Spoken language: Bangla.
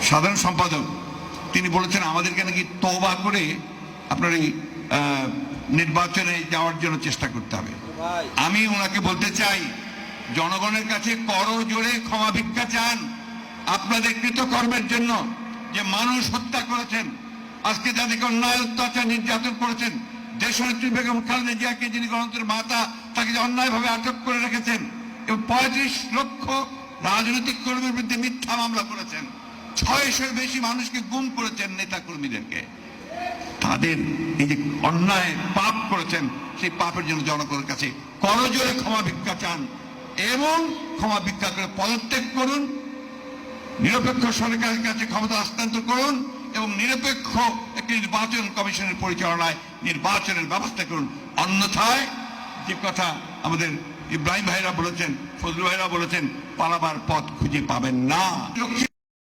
সাধারণ সম্পাদক তিনি বলেছেন আমাদেরকে নাকি তওবা করে আপনার এই নির্বাচনে যাওয়ার জন্য চেষ্টা করতে হবে। আমি ওনাকে বলতে চাই, জনগণের কাছে করজোড়ে ক্ষমা ভিক্ষা চান আপনাদের কৃতকর্মের জন্য, যে মানুষ হত্যা করেছেন, আজকে যাদেরকে অন্যায় অত্যাচার নির্যাতন করেছেন, দেশনেত্রী বেগম খালেদা জিয়াকে যিনি গণতন্ত্রের মাতা, তাকে যে অন্যায়ভাবে আটক করে রেখেছেন এবং 35 লক্ষ রাজনৈতিক কর্মীর বিরুদ্ধে মিথ্যা মামলা করেছেন, 600-এর বেশি মানুষকে গুম করেছেন, নেতা কর্মীদেরকে, তাদের এই যে অন্যায় পাপ করেছেন সেই পাপের জন্য জনগণের কাছে করজোড়ে ক্ষমা ভিক্ষা চান এবং ক্ষমা ভিক্ষা করে পদত্যাগ করুন, নিরপেক্ষ সরকারের কাছে ক্ষমতা হস্তান্তর করুন এবং নিরপেক্ষ একটি নির্বাচন কমিশনের পরিচালনায় নির্বাচনের ব্যবস্থা করুন। অন্যথায় যে কথা আমাদের ইব্রাহিম ভাইরা বলেছেন, ফজলু ভাইরা বলেছেন, পালাবার পথ খুঁজে পাবেন না।